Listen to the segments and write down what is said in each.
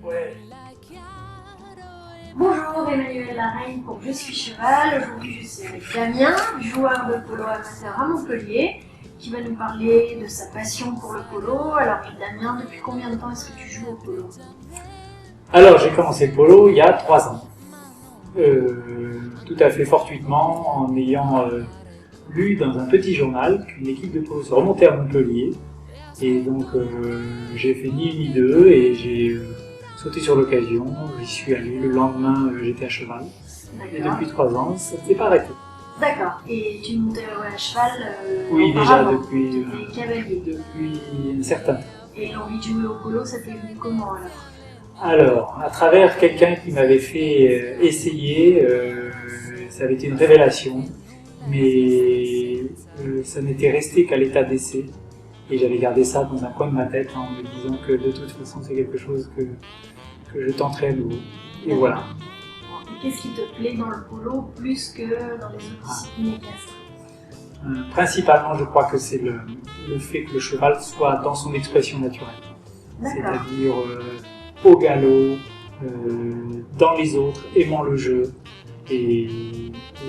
Ouais. Bonjour, Emmanuel Larreine pour Je suis cheval. Aujourd'hui, je suis avec Damien, joueur de polo amateur à Montpellier, qui va nous parler de sa passion pour le polo. Alors, Damien, depuis combien de temps est-ce que tu joues au polo? Alors, j'ai commencé le polo il y a 3 ans. Tout à fait fortuitement, en ayant lu dans un petit journal qu'une équipe de polo se remontait à Montpellier. Et donc, j'ai fait ni une ni deux et j'ai sauté sur l'occasion. J'y suis allé. Le lendemain, j'étais à cheval. Et depuis 3 ans, ça ne s'est pas arrêté. D'accord. Et tu montais à cheval Oui, déjà depuis un certain temps. Et l'envie de jouer au polo, ça t'est venu comment alors? Alors, à travers quelqu'un qui m'avait fait essayer, ça avait été une révélation, mais ça n'était resté qu'à l'état d'essai. Et j'avais gardé ça dans un coin de ma tête en me disant que de toute façon c'est quelque chose que je tenterais à nouveau. Et voilà. Qu'est-ce qui te plaît dans le polo plus que dans les autres disciplines équestres? Principalement, je crois que c'est le fait que le cheval soit dans son expression naturelle. C'est-à-dire au galop, dans les autres, aimant le jeu. Et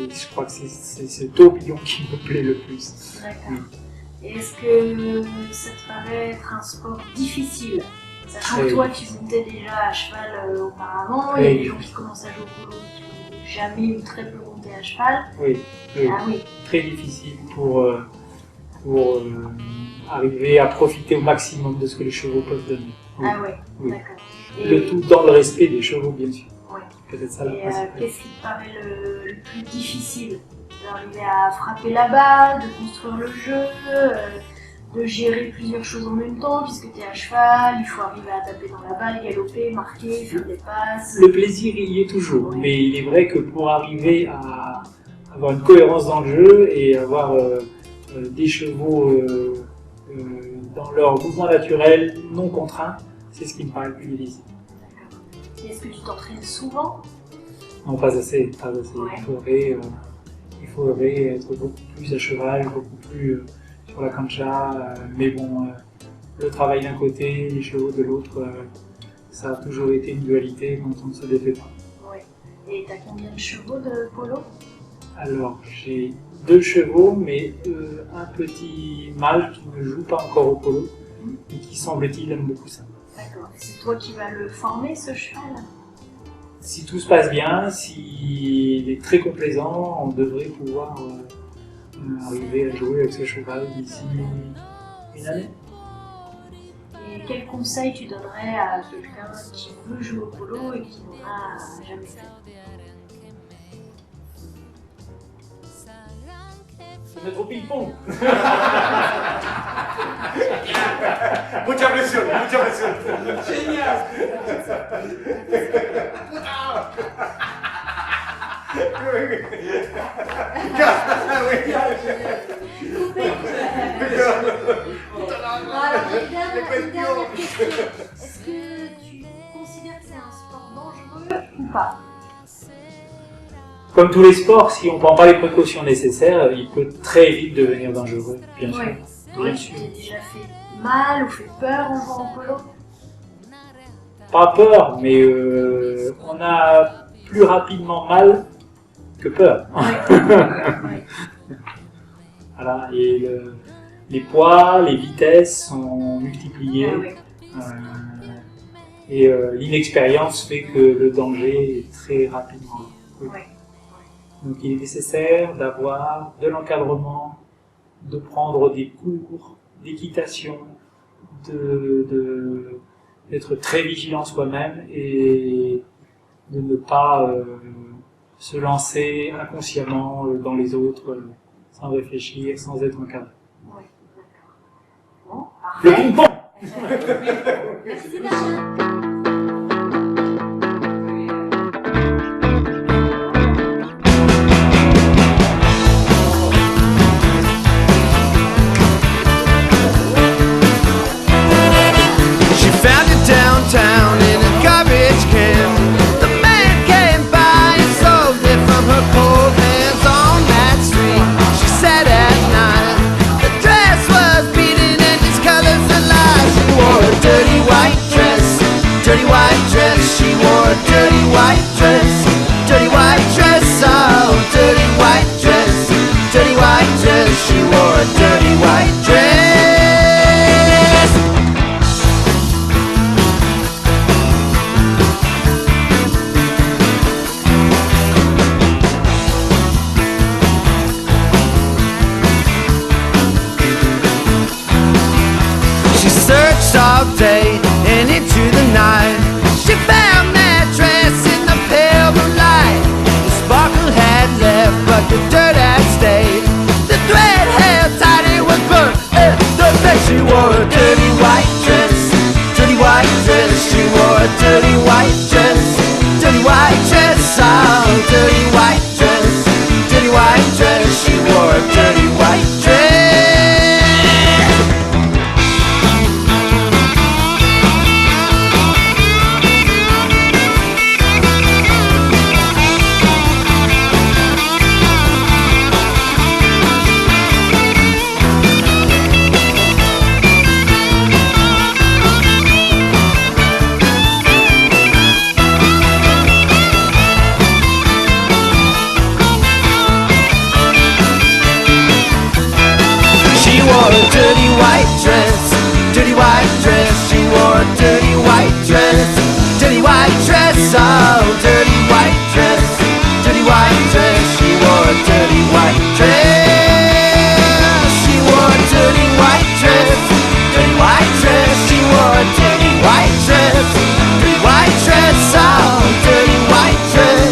je crois que c'est ce tourbillon qui me plaît le plus. D'accord. Et est-ce que ça te paraît être un sport difficile? Sachant que toi, tu montais déjà à cheval auparavant, il y a des gens qui commencent à jouer au polo qui n'ont jamais ou très peu monté à cheval. Oui, oui. Ah oui. Très difficile pour arriver à profiter au maximum de ce que les chevaux peuvent donner. Oui. Ah ouais, oui. D'accord. Et le tout dans le respect des chevaux, bien sûr. Ouais. Peut-être ça la principale. Qu'est-ce qui te paraît le plus difficile? D'arriver à frapper la balle, de construire le jeu, de gérer plusieurs choses en même temps, puisque tu es à cheval, il faut arriver à taper dans la balle, galoper, marquer, faire des passes. Le plaisir, il y est toujours, oui. Mais il est vrai que pour arriver à avoir une cohérence dans le jeu et avoir des chevaux dans leur mouvement naturel, non contraint, c'est ce qui me paraît le plus difficile. D'accord. Et est-ce que tu t'entraînes souvent? Non, pas assez, pas assez. Ouais. Il faudrait être beaucoup plus à cheval, beaucoup plus sur la cancha, mais bon, le travail d'un côté, les chevaux de l'autre, ça a toujours été une dualité quand on ne se défait pas. Oui. Et tu as combien de chevaux de polo? Alors, j'ai 2 chevaux, mais un petit mâle qui ne joue pas encore au polo, et qui semble-t-il aime beaucoup ça. D'accord. Et c'est toi qui vas le former, ce cheval? Si tout se passe bien, s'il est très complaisant, on devrait pouvoir arriver à jouer avec ce cheval d'ici une année. Et quel conseil tu donnerais à quelqu'un qui veut jouer au polo et qui n'en a jamais fait? Se mettre au ping-pong. Mucha presión, mucha presión. Genial. Alors, une dernière question. Est-ce que tu considères que c'est un sport dangereux ou pas? Comme tous les sports, si on ne prend pas les précautions nécessaires, il peut très vite devenir dangereux, bien sûr. Toi, tu t'es déjà fait mal ou fait peur en jouant au polo? Pas peur, mais on a plus rapidement mal que peur. Ouais. Voilà, et les poids, les vitesses sont multipliées. Et l'inexpérience fait que le danger est très rapidement là. Oui. Ouais. Donc il est nécessaire d'avoir de l'encadrement, de prendre des cours d'équitation, d'être très vigilant soi-même et de ne pas se lancer inconsciemment dans les autres sans réfléchir, sans être encadré. Oui, d'accord. Bon, parfait. Le ping-pong. Merci Damien. Downtown in a garbage can. The man came by and sold it from her cold hands on that street. She said at night the dress was beaten and its colors alive. She wore a dirty white dress. She wore a dirty white dress, dirty white dress, oh, dirty white dress, dirty white dress. She wore a dirty white dress. She searched all day and into the night. She found that dress in the pale moonlight. The sparkle had left, but the dirt had stayed. The thread held tight, it was burnt. The face, she wore a dirty white dress, dirty white dress. She wore a dirty white dress, dirty white dress, oh, dirty white dress, dirty white dress. She wore a dirty white dress. She wore a dirty white dress, dirty white dress. She wore a dirty white dress, dirty white dress, oh, dirty white dress, dirty white dress. She wore a dirty white dress. She wore a dirty white dress, dirty white dress. She wore a dirty white dress, dirty white dress, oh, dirty white dress,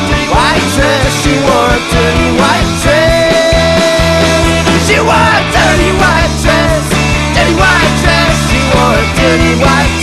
dirty white dress. She wore a dirty white dress. She wore a dirty white dress, dirty white dress. She wore a dirty white